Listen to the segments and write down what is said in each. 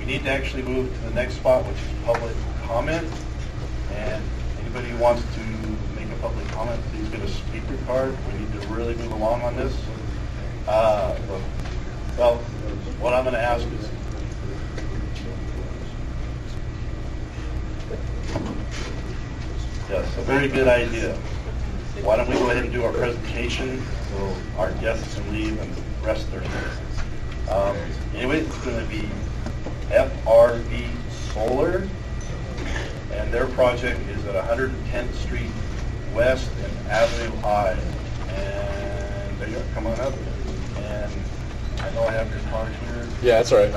We need to actually move to the next spot, which is public comment. And anybody who wants to make a public comment, please get a speaker card. We need to really move along on this. Well, what I'm going to ask is, yes, a very good idea. Why don't we go ahead and do our presentation so our guests can leave and rest their heads. Anyway, it's going to be FRV Solar, and their project is at 110th Street West and Avenue High. And there you go, come on up. And I know I have your card here. Yeah, that's all right.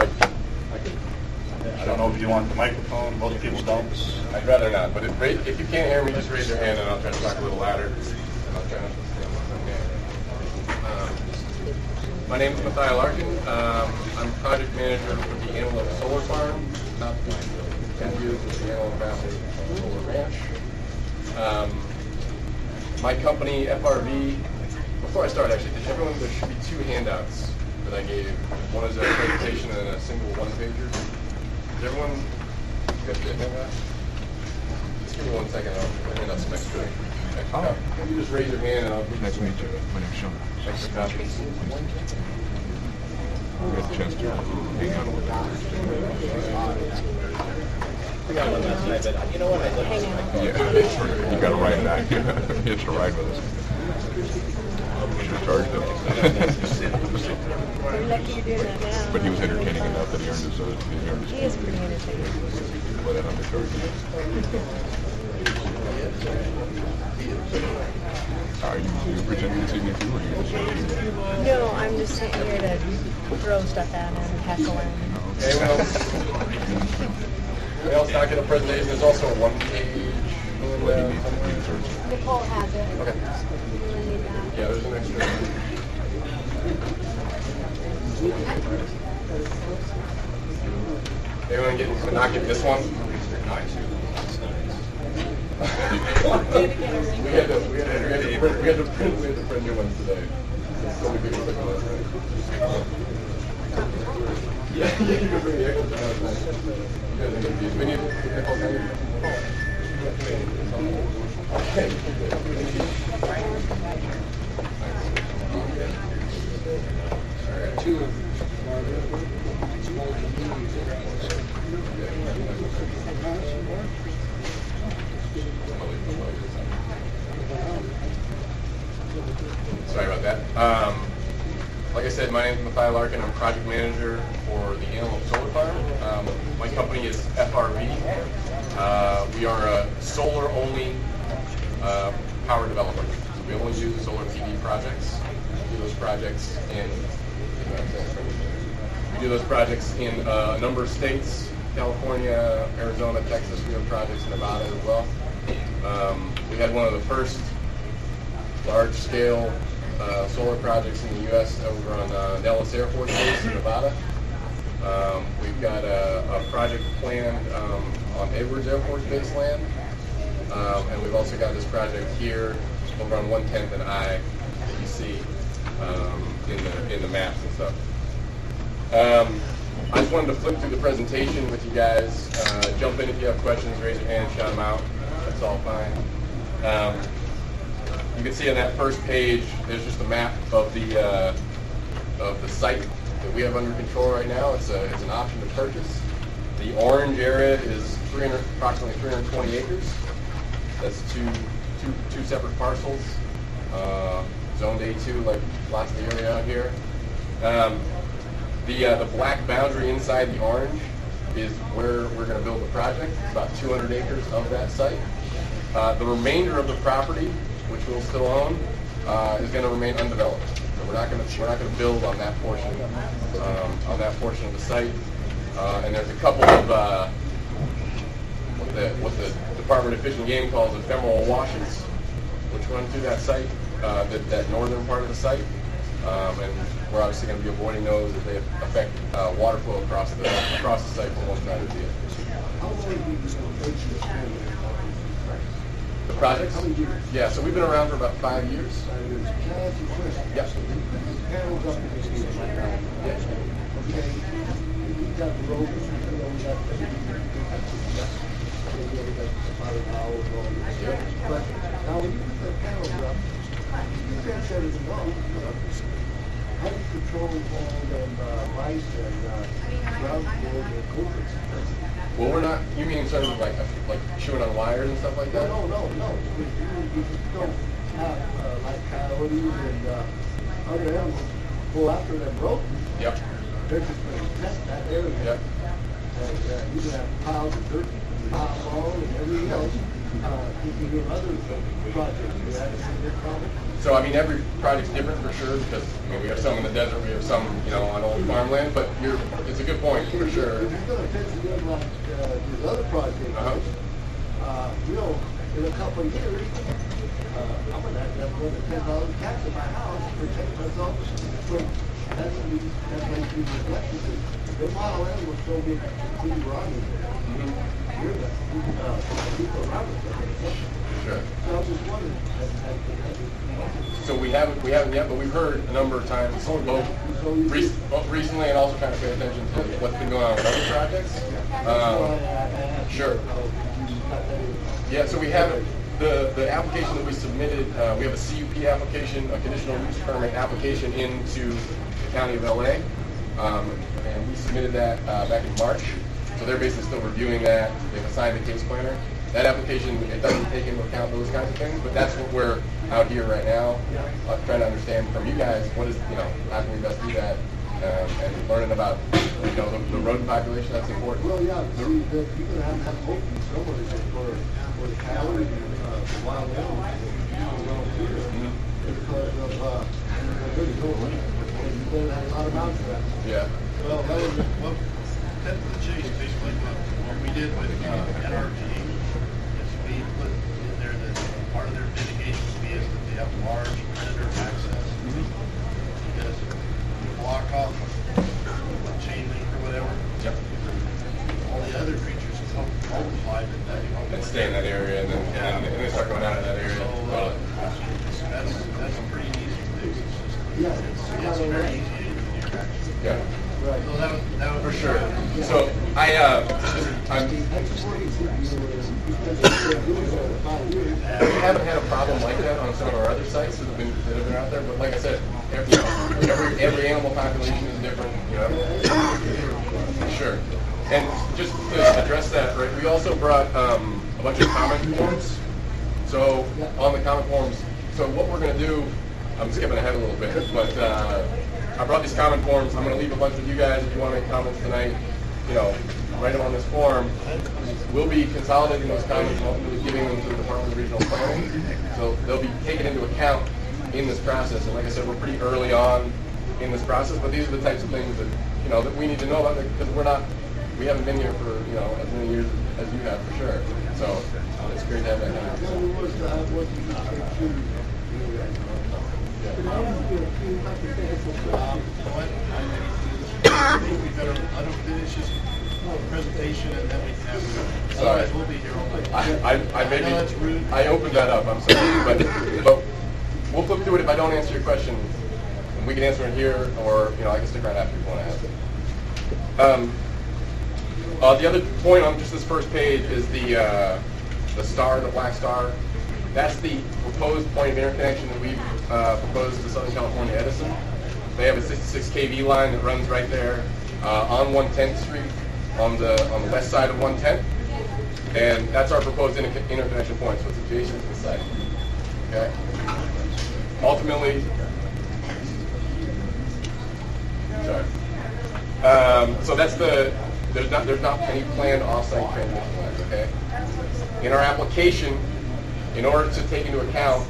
I don't know if you want the microphone. Most people don't. I'd rather not, but if you can't hear me, just raise your hand and I'll try to talk a little louder. And I'll try not to my name is Matthias Larkin. I'm project manager for the Antelope Solar Farm, not the 10 years with the Antelope Valley Solar Ranch. My company, FRV, before I start actually, everyone, there should be 2 handouts that I gave. One is a presentation and a single one-pager. Does everyone get the handout? Just give me 1 second, I'll hand out some extra copy. You just raise your hand and I'll give you some extra. My name's Sean. Extra copies. We got a chance to hang out with We got one last night, but you know what? I looked at Yeah, you got to ride that. You have to ride with us. Should have charged him. You're lucky you're doing that now. But he was entertaining enough that he earned his He is pretty entertaining. Well, then undercharged Are you presenting this evening too, or are you just No, I'm just sitting here to throw stuff at him and heckle him. Anyone else not get a presentation? There's also a 1-page. Nicole has it. Okay. You really need that. Yeah, there's an extra. Anyone not get this one? we had to print new ones today. So many people took ones, right? Yeah, you can bring the extra. We need okay. Two. Sorry about that. Like I said, my name is Matthias Larkin. I'm project manager for the Antelope Solar Farm. My company is FRV. We are a solar-only power developer. So we only do solar PV projects. We do those projects in a number of states: California, Arizona, Texas. We have projects in Nevada as well. We had one of the first large-scale solar projects in the U.S. over on Nellis Air Force Base in Nevada. We've got a project planned on Edwards Air Force Base land, and we've also got this project here over on 110th and I that you see in the maps and stuff. I just wanted to flip through the presentation with you guys. Jump in if you have questions, raise your hand, shout them out. That's all fine. You can see on that first page, there's just a map of the site that we have under control right now. It's an option to purchase. The orange area is approximately 320 acres. That's two separate parcels. Zoned A2, like lots of the area out here. The black boundary inside the orange is where we're going to build the project. It's about 200 acres of that site. The remainder of the property, which we'll still own, is going to remain undeveloped. So we're not going to build on that portion of the site. And there's a couple of what the Department of Fish and Game calls ephemeral washes, which run through that site, that northern part of the site. And we're obviously going to be avoiding those as they affect water flow across the site from one side to the other. The projects? Yeah, so we've been around for about 5 years. Yes. But now when you put the panels up, you can't shut it off. How do you control all them lights and ground board and coolers? Well, we're not. You mean in terms of like chewing on wires and stuff like that? No. You don't have like coyotes and other animals go after them rodents. Yep. They're just going to test that area. Yep. And you can have piles of dirt, piles of all, and everything else. You do other projects. You have seen this problem? So I mean, every project's different for sure because we have some in the desert, we have some on old farmland. But it's a good point for sure. If you're going to test it like these other projects, in a couple of years, I'm going to have $10 tax in my house to protect myself from that's like the reflections. The model N will still be completely wrong. You're the people around us. Sure. So I was just wondering. So we haven't yet, but we've heard a number of times, both recently and also trying to pay attention to what's been going on with other projects. Sure. Yeah, so we have the application that we submitted. We have a CUP application, a conditional use permit application into the County of LA, and we submitted that back in March. So they're basically still reviewing that. They've assigned a case planner. That application, it doesn't take into account those kinds of things, but that's what we're out here right now, trying to understand from you guys what is, how can we best do that, and learning about, the rodent population. That's important. Well, yeah, see, you're going to have open somewhere for the coyotes and wild animals around here because of there's no limit. And you're going to have a lot of mountains around. Yeah. Well, that was cut to the chase, basically what we did with NRG is we put in there that part of their mitigation fee is that they have large predator access. Because you block off a chain link or whatever. Yep. All the other creatures come multiply And stay in that area, and then start going out of that area. So that's a pretty easy fix. It's very easy to do. Yeah. Right. So that was For sure. So I we haven't had a problem like that on some of our other sites that have been out there. But like I said, every animal population is different. Sure. And just to address that, right? We also brought a bunch of comment forms. So on the comment forms, so what we're going to do, I'm skipping ahead a little bit, but I brought these comment forms. I'm going to leave a bunch with you guys if you want to make comments tonight. Write them on this form. We'll be consolidating those comments and ultimately giving them to the Department of Regional Planning. So they'll be taken into account in this process. And like I said, we're pretty early on in this process, but these are the types of things that that we need to know about because we haven't been here for as many years as you have for sure. So it's great to have that kind I think we better let them finish this presentation and then we can have it. Otherwise, we'll be here all night. I opened that up. I'm sorry, but we'll flip through it if I don't answer your question. We can answer it here, or I can stick around after if you want to ask it. The other point on just this first page is the star, the black star. That's the proposed point of interconnection that we've proposed to Southern California Edison. They have a 66 kV line that runs right there on 110th Street on the west side of 110th, and that's our proposed interconnection point. So it's adjacent to the site. Okay. Ultimately, so that's there's not any planned off-site transmission lines. Okay. In our application, in order to take into account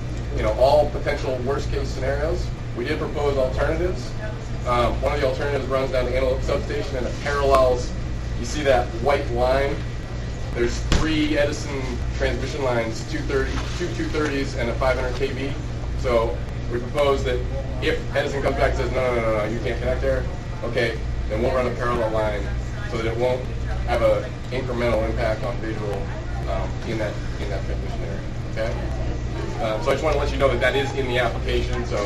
all potential worst-case scenarios, we did propose alternatives. One of the alternatives runs down the Antelope substation and it parallels. You see that white line? There's 3 Edison transmission lines, 2 230s and a 500 kV. So we propose that if Edison comes back and says, no, you can't connect there, okay, then we'll run a parallel line so that it won't have an incremental impact on visual in that transmission area. Okay. So I just want to let you know that is in the application. So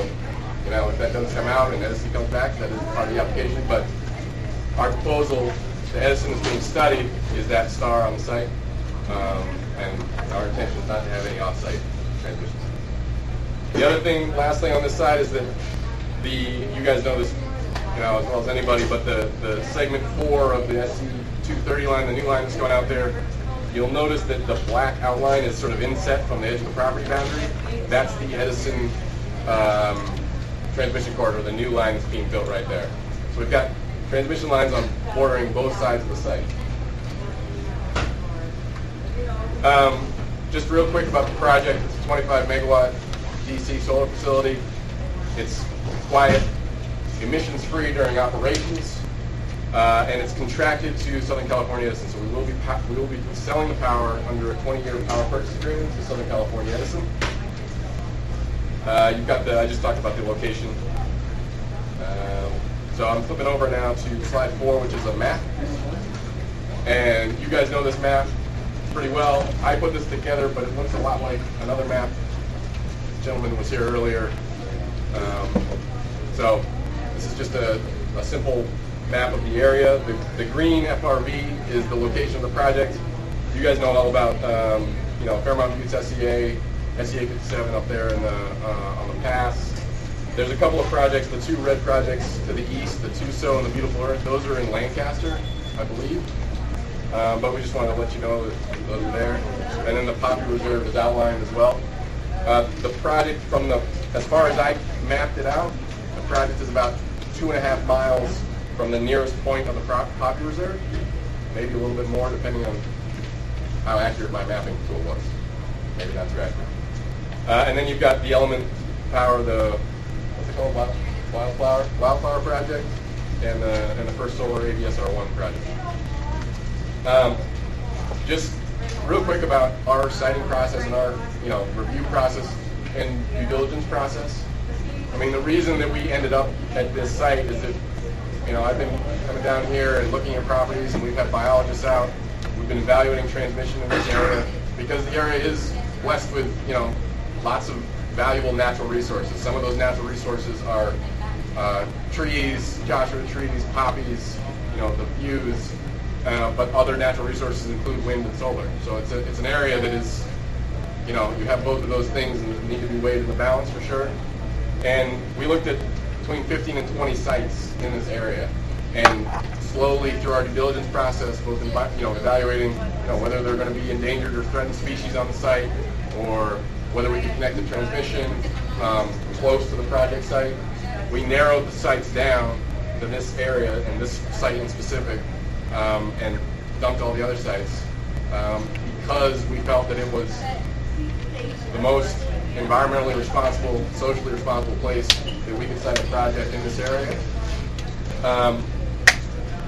if that doesn't come out and Edison comes back, that is part of the application. But our proposal the Edison that's being studied is that star on the site, and our intention is not to have any off-site transmissions. The other thing, last thing on this side is that you guys know this, as well as anybody, but the segment 4 of the SC230 line, the new line that's going out there, you'll notice that the black outline is sort of inset from the edge of the property boundary. That's the Edison transmission corridor, the new line that's being built right there. So we've got transmission lines bordering both sides of the site. Just real quick about the project. It's a 25 megawatt DC solar facility. It's quiet, emissions free during operations, and it's contracted to Southern California Edison. So we will be selling the power under a 20-year power purchase agreement to Southern California Edison. I just talked about the location. So I'm flipping over now to slide 4, which is a map. And you guys know this map pretty well. I put this together, but it looks a lot like another map. This gentleman was here earlier. So this is just a simple map of the area. The green FRV is the location of the project. You guys know all about Fairmont Buttes SEA 57 up there on the pass. There's a couple of projects, the 2 red projects to the east, the Tuso and the Beautiful Earth. Those are in Lancaster, I believe. But we just wanted to let you know that those are there. And then the Poppy Reserve is outlined as well. The project as far as I mapped it out, the project is about 2.5 miles from the nearest point of the Poppy Reserve. Maybe a little bit more depending on how accurate my mapping tool was. Maybe not too accurate. And then you've got the Element Power, what's it called, Wildflower project, and the First Solar ABSR1 project. Just real quick about our siting process and our review process and due diligence process. I mean, the reason that we ended up at this site is that I've been coming down here and looking at properties, and we've had biologists out. We've been evaluating transmission in this area because the area is blessed with lots of valuable natural resources. Some of those natural resources are trees, Joshua trees, poppies, the fuse, but other natural resources include wind and solar. So it's an area that is, you have both of those things and need to be weighed in the balance for sure. And we looked at between 15 and 20 sites in this area, and slowly through our due diligence process, both evaluating whether they're going to be endangered or threatened species on the site, or whether we can connect the transmission close to the project site. We narrowed the sites down to this area and this site in specific, and dumped all the other sites because we felt that it was the most environmentally responsible, socially responsible place that we could site a project in this area.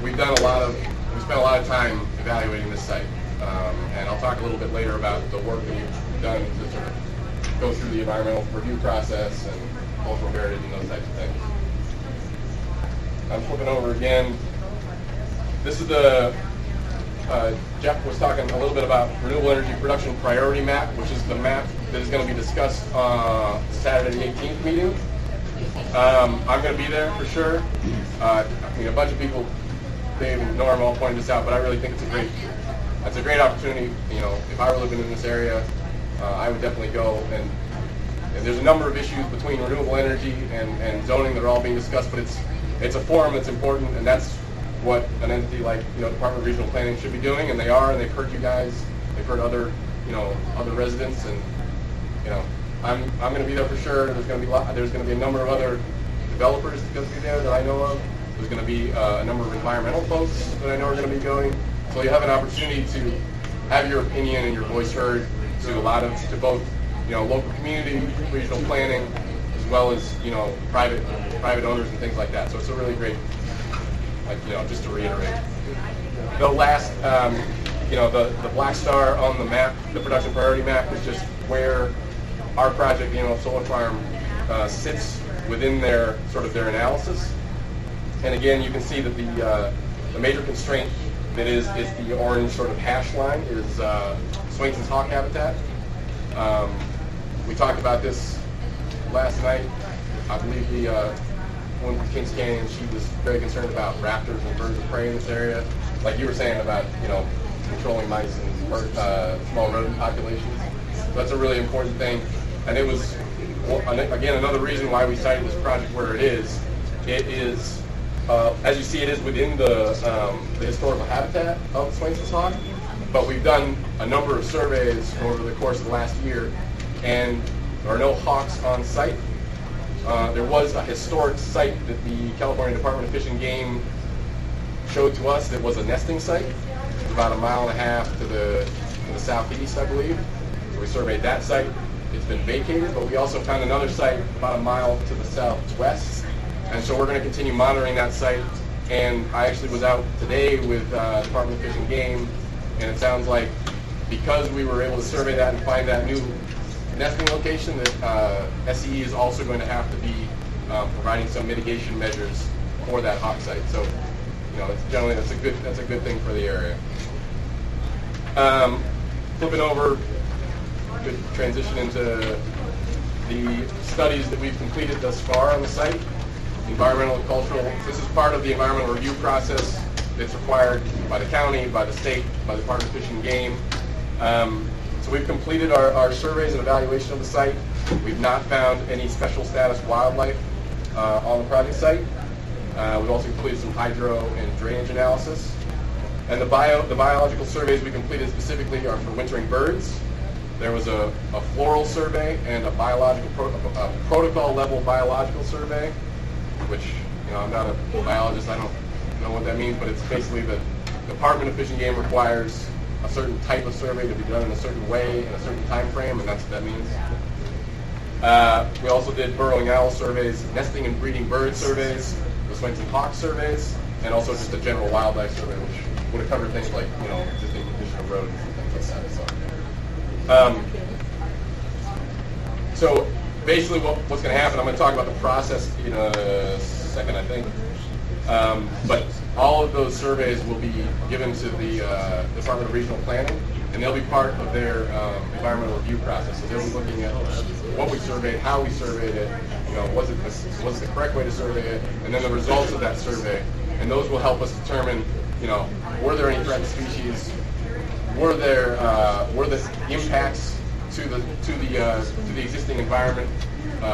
We spent a lot of time evaluating this site, and I'll talk a little bit later about the work that we've done to sort of go through the environmental review process and cultural heritage and those types of things. I'm flipping over again. This is Jeff was talking a little bit about renewable energy production priority map, which is the map that is going to be discussed Saturday the 18th meeting. I'm going to be there for sure. A bunch of people, Dave and Norm all pointed this out, but I really think it's a great opportunity. If I were living in this area, I would definitely go. And there's a number of issues between renewable energy and zoning that are all being discussed, but it's a forum that's important, and that's what an entity like Department of Regional Planning should be doing, and they are, and they've heard you guys, they've heard other residents, and I'm going to be there for sure. There's going to be a number of other developers going to be there that I know of. There's going to be a number of environmental folks that I know are going to be going. So you have an opportunity to have your opinion and your voice heard to both local community, regional planning, as well as private owners and things like that. So it's a really great. Just to reiterate, the last, the black star on the map, the production priority map, is just where our project, solar farm, sits within their analysis. And again, you can see that the major constraint that is the orange sort of hash line is Swainson's hawk habitat. We talked about this last night. I believe the one from Kings Canyon, she was very concerned about raptors and birds of prey in this area. like you were saying about, controlling mice and small rodent populations. So that's a really important thing. And it was, again, another reason why we cited this project where it is. It is, as you see, it is within the historical habitat of Swainson's hawk, but we've done a number of surveys over the course of the last year, and there are no hawks on site. There was a historic site that the California Department of Fish and Game showed to us that was a nesting site. It was about 1.5 miles to the southeast, I believe. So we surveyed that site. It's been vacated, but we also found another site about 1 mile to the southwest. And so we're going to continue monitoring that site. And I actually was out today with Department of Fish and Game, and it sounds like because we were able to survey that and find that new nesting location, that SCE is also going to have to be providing some mitigation measures for that hawk site. So, it's generally that's a good thing for the area. Flipping over, good transition into the studies that we've completed thus far on the site. Environmental and cultural. This is part of the environmental review process that's required by the county, by the state, by the Department of Fish and Game. So we've completed our surveys and evaluation of the site. We've not found any special status wildlife on the project site. We've also completed some hydro and drainage analysis. And the biological surveys we completed specifically are for wintering birds. There was a floral survey and a protocol level biological survey, which, I'm not a biologist, I don't know what that means, but it's basically the Department of Fish and Game requires a certain type of survey to be done in a certain way in a certain time frame, and that's what that means. We also did burrowing owl surveys, nesting and breeding bird surveys, the Swainson hawk surveys, and also just a general wildlife survey, which would have covered things like, existing condition of roads and things like that. So basically what's going to happen, I'm going to talk about the process in a second, I think. But all of those surveys will be given to the Department of Regional Planning, and they'll be part of their environmental review process. So they'll be looking at what we surveyed, how we surveyed it, was it the correct way to survey it, and then the results of that survey. And those will help us determine, were there any threatened species, were the impacts to the existing environment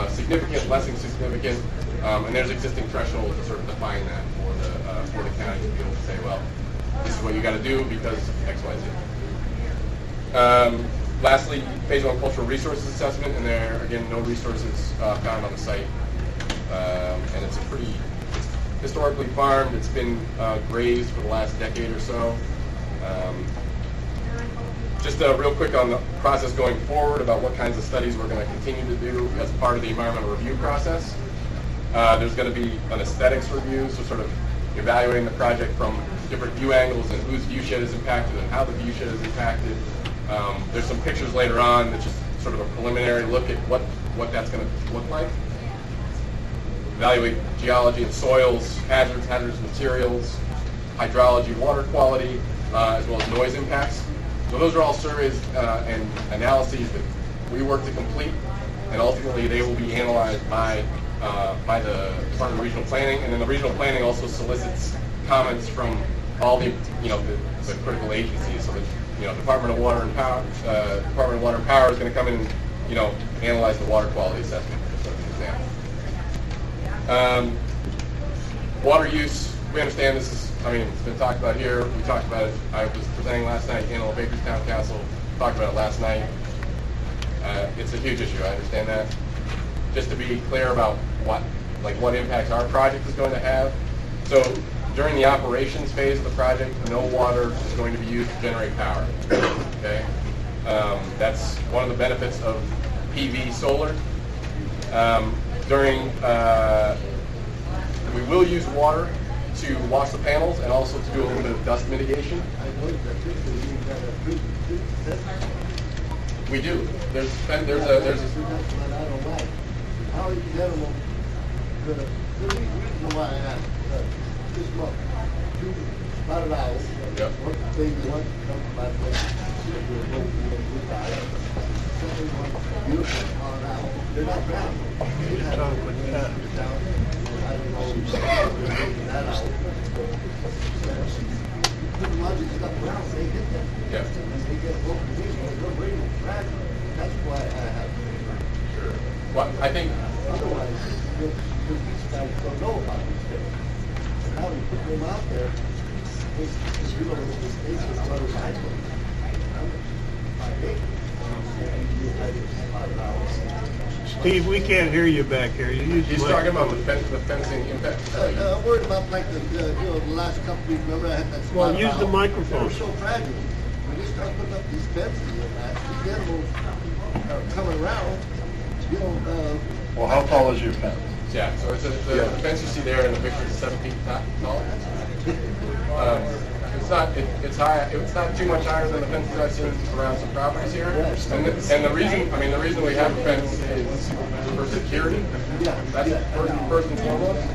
significant, less significant, and there's existing thresholds to sort of define that for the county to be able to say, well, this is what you got to do because X, Y, Z. Lastly, phase 1 cultural resources assessment, and there are, again, no resources found on the site, and it's historically farmed. It's been grazed for the last decade or so. Just real quick on the process going forward about what kinds of studies we're going to continue to do as part of the environmental review process. There's going to be an aesthetics review, so sort of evaluating the project from different view angles and whose viewshed is impacted and how the viewshed is impacted. There's some pictures later on that's just sort of a preliminary look at what that's going to look like. Evaluate geology and soils, hazardous materials, hydrology, water quality, as well as noise impacts. So those are all surveys and analyses that we work to complete, and ultimately they will be analyzed by the Department of Regional Planning, and then the Regional Planning also solicits comments from all the the critical agencies. So the Department of Water and Power, is going to come in and analyze the water quality assessment, for example. Water use, we understand this is. It's been talked about here. We talked about it. I was presenting last night at Antelope Acres Town Council. Talked about it last night. It's a huge issue. I understand that. Just to be clear about what impacts our project is going to have. So during the operations phase of the project, no water is going to be used to generate power. Okay, that's one of the benefits of PV solar. We will use water to wash the panels and also to do a little bit of dust mitigation. We do. There's a How are you animals gonna, the reason why I asked, this month, 2 spotted owls, Yep. one baby, one comes by the way, beautiful spotted owl, they're not brown. They have down, I don't know, that owl. put a lot of stuff around, they hit them. Yeah. And they get broken wings, they're really fragile. That's why I have. Sure. Well, I think Otherwise, these guys don't know about these things. And now we put them out there, they just run a cycle. Steve, we can't hear you back here. You use he's the talking about microphone. the fencing impact. I'm worried about like the last couple weeks, remember I had that spot. Well, use the out. microphone. They're so fragile. When they start putting up these fences and that, these animals are coming around, Well, how tall is your fence? Yeah, so it's the fence you see there in the picture is 7 feet tall. It's high. It's not too much higher than the fences I've seen around some properties here. And the reason we have a fence is for security. That's first and foremost.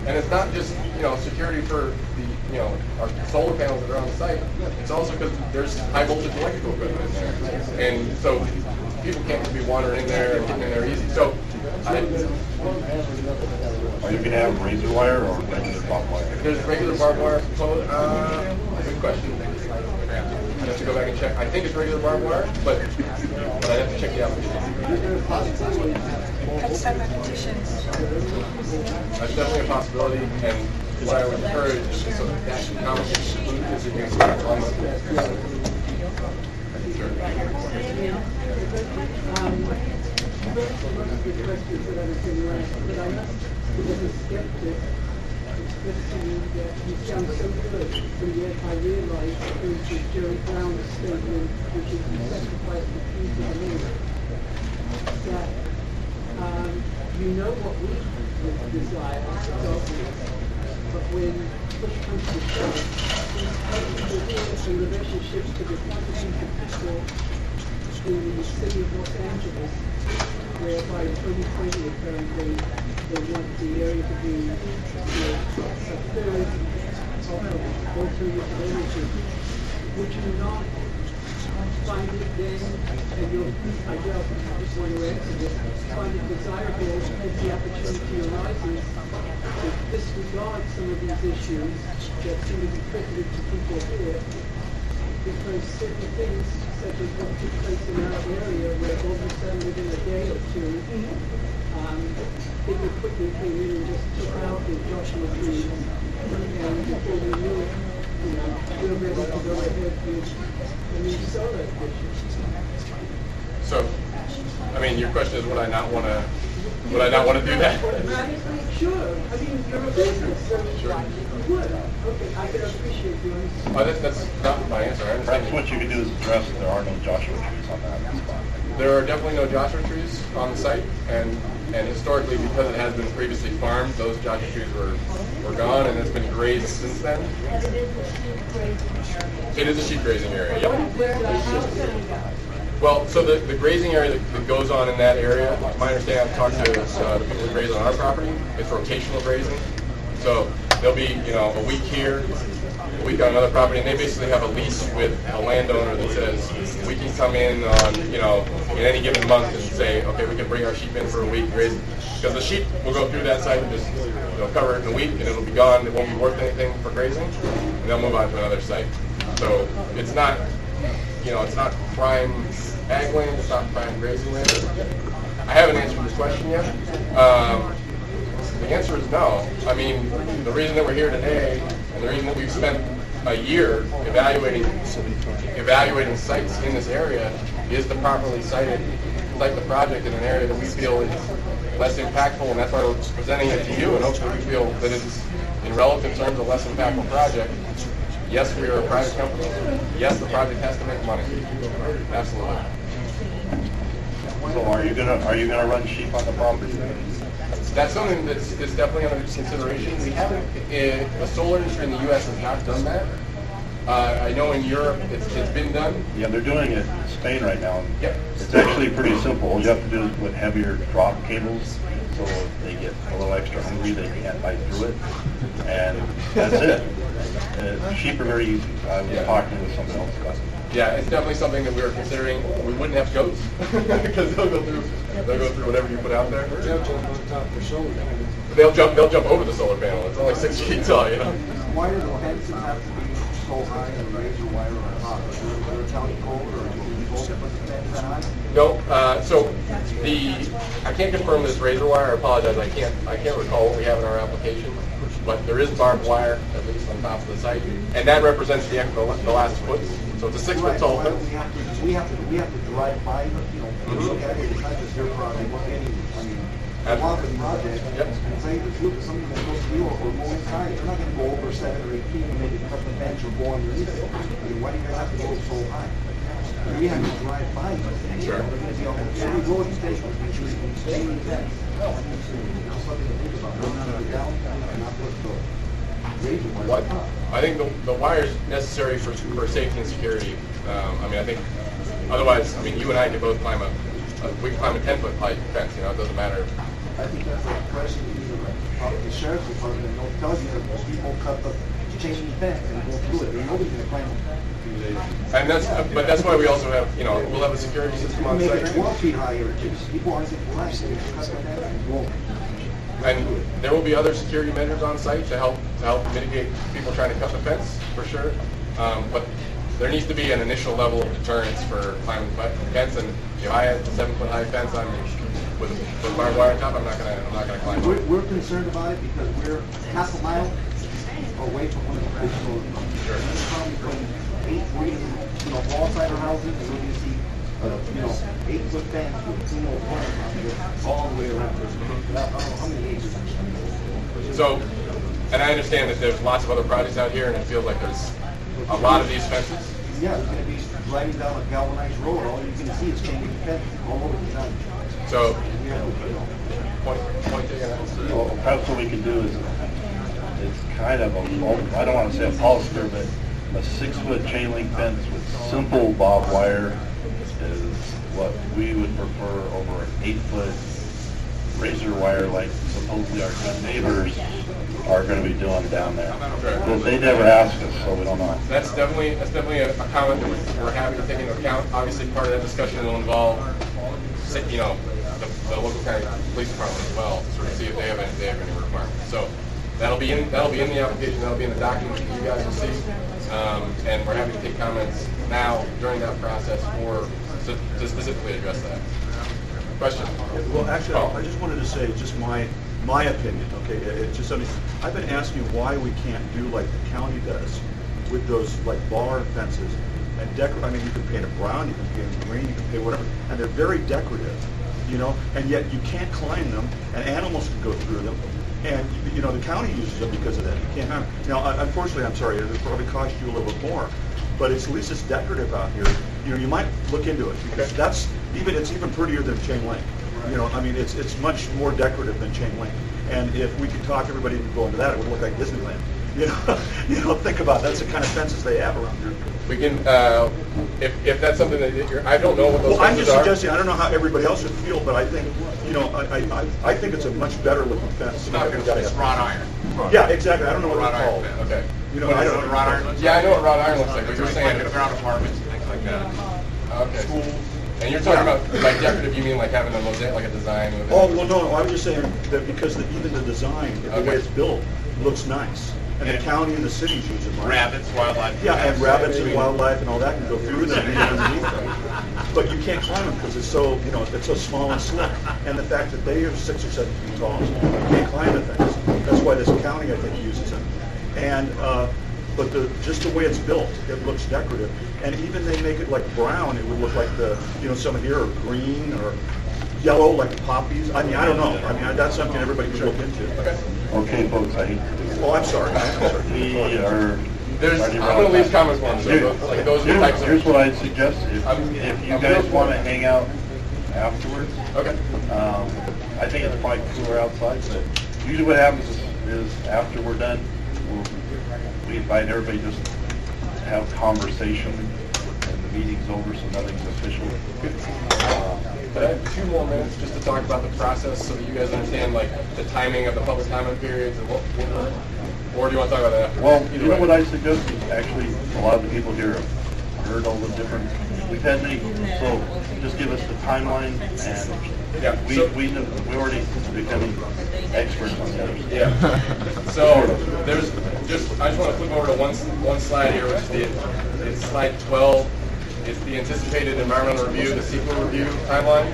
And it's not just security for the our solar panels that are on the site. It's also because there's high voltage electrical equipment in there, and so people can't just be wandering in there and getting in there easy. So. Are you going to have razor wire or regular barbed wire? If there's regular barbed wire proposed, good question. I'd have to go back and check. I think it's regular barbed wire, but I'd have to check the application. That's definitely a possibility, and what I would encourage is so that conversation includes if you can start on I realized it was Jerry Brown's statement, which is the second place the people believe, that you know what we desire, but when push comes to shove, the relationships to the quantity of people in the city of Los Angeles, whereby 2020 apparently they want the area to be a third of alternative energy. Would you not find it then, and I just want to answer this, find it desirable as the opportunity arises to disregard some of these issues that seem to be critical to people here, because certain things, such as what took place in our area, where all of a sudden within a day or two, people quickly came in and just took out the Joshua trees, and before we knew it, we were ready to go ahead with the new solar addition. So, I mean, your question is, would I not want to do that? Sure. I mean, you're a business, so you would. Okay, I can appreciate you. That's not my answer. I understand. Perhaps what you could do is address there are no Joshua trees on that spot. There are definitely no Joshua trees on the site, and historically, because it has been previously farmed, those Joshua trees were gone, and it's been grazed since then. It is a sheep grazing area. Yep. Well, so the grazing area that goes on in that area, my understanding, I've talked to the people who graze on our property, it's rotational grazing. So there'll be, a week here, a week on another property, and they basically have a lease with a landowner that says we can come in on, in any given month and say, okay, we can bring our sheep in for a week, graze. Because the sheep will go through that site and just cover it in a week, and it'll be gone. It won't be worth anything for grazing, and they'll move on to another site. So it's not, it's not prime ag land, it's not prime grazing land. I haven't answered this question yet. The answer is no. I mean, the reason that we're here today, and the reason that we've spent a year evaluating sites in this area, is to properly site the project in an area that we feel is less impactful, and that's why we're presenting it to you, and hopefully we feel that it's, in relative terms, a less impactful project. Yes, we are a private company. Yes, the project has to make money. Absolutely. So are you gonna run sheep on the property? That's something that's definitely under consideration. We haven't. The solar industry in the U.S. has not done that. I know in Europe it's been done. Yeah, they're doing it in Spain right now. Yep. It's actually pretty simple. All you have to do is put heavier drop cables, so if they get a little extra hungry, they can't bite through it, and that's it. Sheep are very easy. I was talking with someone else about it. Yeah, it's definitely something that we were considering. We wouldn't have goats because they'll go through whatever you put out there. They'll jump on top of the solar panel. They'll jump over the solar panel. It's only 6 feet tall, Why do the fences have to be razor wire on top? Is there a county code or do you go to put the fence that high? No, so I can't confirm this razor wire. I apologize. I can't recall what we have in our application, but there is barbed wire at least on top of the site, and that represents the last foot. So it's a 6 foot tall fence. We have to drive by, look at it. It's not just your project. Look at any. I mean, a lot of project. Yep. And say if you look at something that's supposed to be or go inside, you're not going to go over 7 or 8 feet and maybe cut the bench or go underneath it. I mean, why do you guys have to go so high? We have to drive by. Sure. Every road you take, make sure you stay in the fence. Just something to think about. Don't put it down and not put the razor wire What? on top. I think the wire is necessary for safety and security. I mean, I think otherwise, I mean, you and I could both climb we can climb a 10-foot height fence. You know, it doesn't matter. I think that's a question either the sheriff's department and they'll tell you that most people cut the chain link fence and go through it. Nobody's gonna climb it. And that's why we also have, we'll have a security system on Make site. it 12 feet higher. People aren't gonna climb. They just cut the fence and go. And there will be other security measures on site to help mitigate people trying to cut the fence, for sure. But there needs to be an initial level of deterrence for climbing the fence. And if I had a 7 foot high fence with barbed wire on top, I'm not gonna climb it. We're concerned about it because we're half a mile away from one of the bridge roads. Sure. We're probably from 8 feet, wall side of houses, and we're gonna see, 8-foot fence with, corners on it all the way around. I don't know how many acres. So, and I understand that there's lots of other projects out here, and it feels like there's a lot of these fences. Yeah, you're gonna be driving down a galvanized road, all you're gonna see is chain link fence all over the town. So, We have, point taken. Well, perhaps what we can do is, it's kind of I don't want to say a polyester, but a 6-foot chain link fence with simple barbed wire is what we would prefer over an 8-foot razor wire like supposedly our good neighbors are going to be doing down there. But they never asked us, so we don't know. That's definitely a comment that we're happy to take into account. Obviously, part of that discussion will involve, the local county police department as well, to sort of see if they have any requirements. So that'll be in the application, that'll be in the document that you guys will see, and we're happy to take comments now during that process to specifically address that. Question? Well, actually, I just wanted to say just my opinion. Okay, I've been asking why we can't do like the county does with those like bar fences and I mean, you can paint it brown, you can paint it green, you can paint whatever, and they're very decorative, and yet you can't climb them, and animals can go through them, and the county uses them because of that. You can't have them. Now, unfortunately, I'm sorry, it'll probably cost you a little bit more, but at least it's decorative out here. You might look into it because it's even prettier than chain link. I mean, it's much more decorative than chain link. And if we could talk everybody into going to that, it would look like Disneyland. Think about it. That's the kind of fences they have around here. We can, if that's something that I don't know what those Well, I'm fences just are. suggesting. I don't know how everybody else would feel, but I think, I think it's a much better looking fence. It's wrought iron. Yeah, exactly. I don't know what Wrought they're iron called. fence. Okay. I don't know. Wrought iron looks Yeah, I know what wrought iron looks like, but you're like saying underground apartments and things like that. Okay. And you're talking about by decorative, you mean like having a mosaic, like a design? With Oh, well, no, I was just saying that because even the design, the way it's built, looks nice. And the county and the cities use them, right? Rabbits, wildlife. Yeah, and rabbits and wildlife and all that can go through them and even underneath them. But you can't climb them because it's so, it's so small and slick. And the fact that they are 6 or 7 feet tall, you can't climb the things. That's why this county, I think, uses them. And, but just the way it's built, it looks decorative. And even they make it like brown, it would look like some here are green or yellow, like poppies. I mean, I don't know. I mean, that's something everybody should look into. Okay, folks, I hate to do it. Oh, I'm sorry. We are... I'm going to leave comments for them. So those are the types of... Here's what I'd suggest. If you guys want to hang out afterwards, Okay. I think it's probably cooler outside, but usually what happens is after we're done, we invite everybody just to have conversation, and the meeting's over, so nothing's official. But I have 2 more minutes just to talk about the process so that you guys understand like the timing of the public comment periods and what or do you want to talk about that after? Well, you know what I suggest is actually a lot of the people here have heard all the different, we've had many, so just give us the timeline, and Yeah, we already becoming experts on the other stuff. Yeah. So there's I just want to flip over to one slide here, which is it's slide 12. It's the anticipated environmental review, the CEQA review timeline.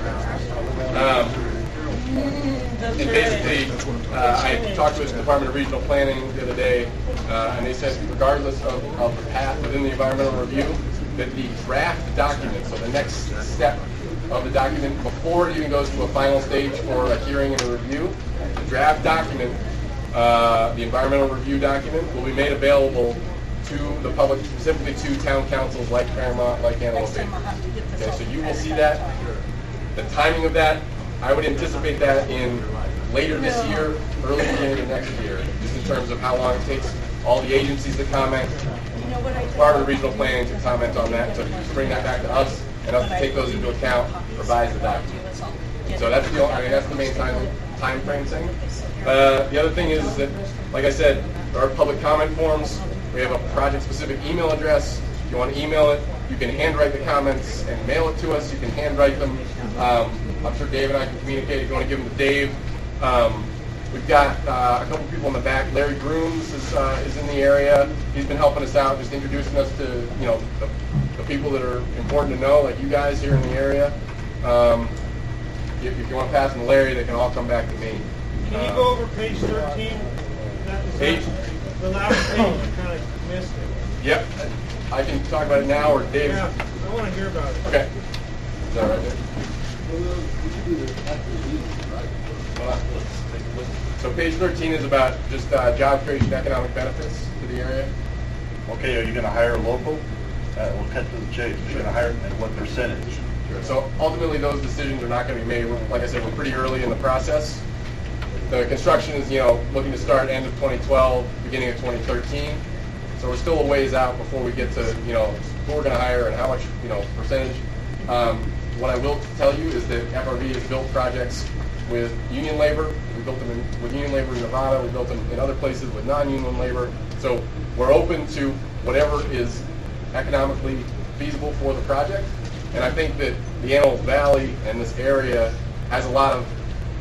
And basically, I talked with the Department of Regional Planning the other day, and they said regardless of the path within the environmental review, that the draft document, so the next step of the document before it even goes to a final stage for a hearing and a review, the draft document, the environmental review document, will be made available to the public, specifically to town councils like Paramount, like Antelope. Okay, so you will see that. The timing of that, I would anticipate that in later this year, early beginning of next year, just in terms of how long it takes all the agencies to comment, Department of Regional Planning to comment on that, to bring that back to us, and us to take those into account, revise the document. So that's the main time frame thing. The other thing is that, like I said, there are public comment forms. We have a project-specific email address. If you want to email it, you can handwrite the comments and mail it to us. You can handwrite them. I'm sure Dave and I can communicate if you want to give them to Dave. We've got a couple people in the back. Larry Grooms is in the area. He's been helping us out, just introducing us to the people that are important to know, like you guys here in the area. If you want to pass them to Larry, they can all come back to me. Can you go over page 13? Page? The last page, you kind of missed it. Yep. I can talk about it now, or Dave. Yeah, I want to hear about it. Okay. Is that right there? So page 13 is about just job creation, economic benefits to the area. Okay, are you going to hire local? We'll cut to the chase. Are you going to hire and what percentage? Sure. So ultimately, those decisions are not going to be made. Like I said, we're pretty early in the process. The construction is, looking to start end of 2012, beginning of 2013. So we're still a ways out before we get to, who we're going to hire and how much, percentage. What I will tell you is that FRV has built projects with union labor. We built them with union labor in Nevada. We built them in other places with non-union labor. So we're open to whatever is economically feasible for the project. And I think that the Antelope Valley and this area has a lot of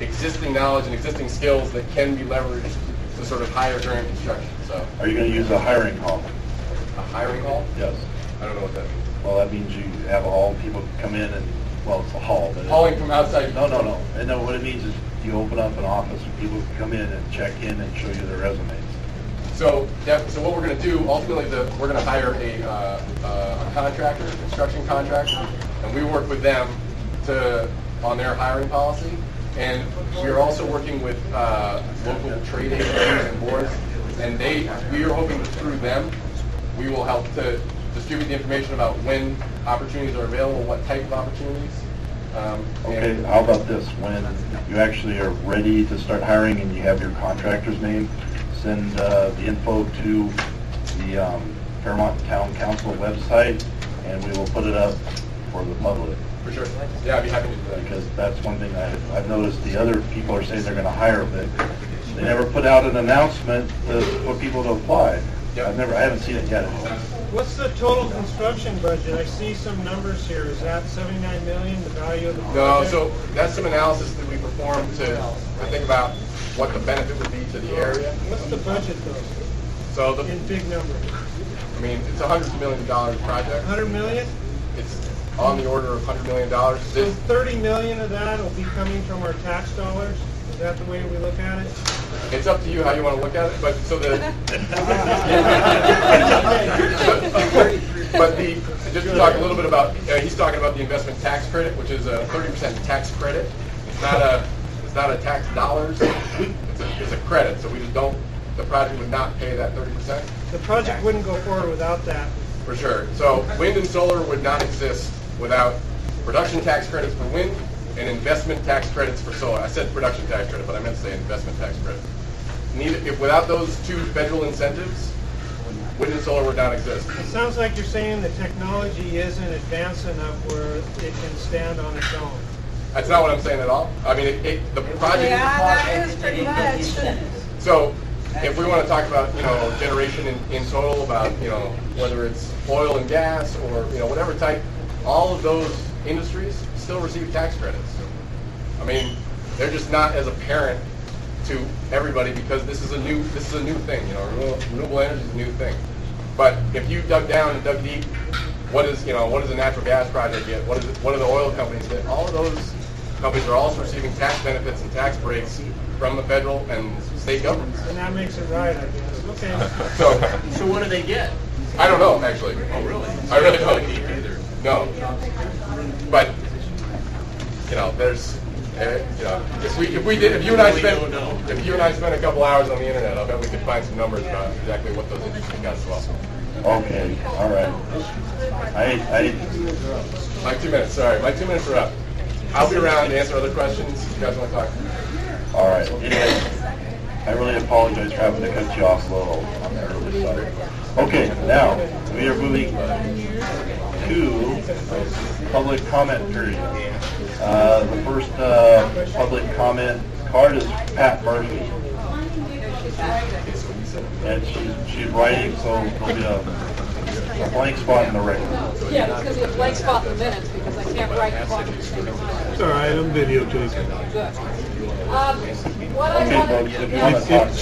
existing knowledge and existing skills that can be leveraged to sort of hire during construction. So, are you going to use a hiring hall? A hiring hall? Yes. I don't know what that means. Well, that means you have a hall, people come in and, well, it's a hall. But hauling from outside? No. And no, what it means is you open up an office and people can come in and check in and show you their resumes. So what we're going to do, ultimately, we're going to hire a contractor, a construction contractor, and we work with them on their hiring policy. And we are also working with local trade agencies and boards, and we are hoping that through them, we will help to distribute the information about when opportunities are available, what type of opportunities. Okay, how about this? When you actually are ready to start hiring and you have your contractor's name, send the info to the Fairmont Town Council website, and we will put it up for the public. For sure. Yeah, I'd be happy to do that. Because that's one thing I've noticed. The other people are saying they're going to hire, but they never put out an announcement for people to apply. Yep. I haven't seen it yet. What's the total construction budget? I see some numbers here. Is that $79 million, the value of the project? No, so that's some analysis that we performed to think about what the benefit would be to the area. What's the budget, though? So in big numbers. I mean, it's a $100 million project. $100 million? It's on the order of $100 million. So $30 million of that will be coming from our tax dollars? Is that the way we look at it? It's up to you how you want to look at it, but so just to talk a little bit about, he's talking about the investment tax credit, which is a 30% tax credit. It's not a tax dollars. It's a credit. So the project would not pay that 30%. The project wouldn't go forward without that. For sure. So wind and solar would not exist without production tax credits for wind and investment tax credits for solar. I said production tax credit, but I meant to say investment tax credit. Without those two federal incentives, wind and solar would not exist. It sounds like you're saying the technology isn't advanced enough where it can stand on its own. That's not what I'm saying at all. I mean, the project... Yeah, that is pretty much. So, if we want to talk about, generation in total, about, whether it's oil and gas or, whatever type, all of those industries still receive tax credits. I mean, they're just not as apparent to everybody because this is a new thing. Renewable energy is a new thing. But if you dug down and dug deep, what does a natural gas project get? What do the oil companies get? All of those companies are also receiving tax benefits and tax breaks from the federal and state governments. And that makes it right, I guess. Okay. So what do they get? I don't know, actually. Oh, really? I really don't either. No. But there's if you and I spent a couple hours on the internet, I'll bet we could find some numbers about exactly what those industries got as well. Okay, all right. My 2 minutes, sorry. My 2 minutes are up. I'll be around to answer other questions if you guys want to talk. All right. Anyway, I really apologize for having to cut you off a little on the early side. Okay, now we are moving to public comment period. The first public comment card is Pat Murphy. And she's writing, so there'll be a blank spot in the record. Yeah, it's going to be a blank spot in the minutes because I can't write and talk at the same time. It's all right, I'm videotaping. Good. What I Okay, wanted, folks, if you want to talk.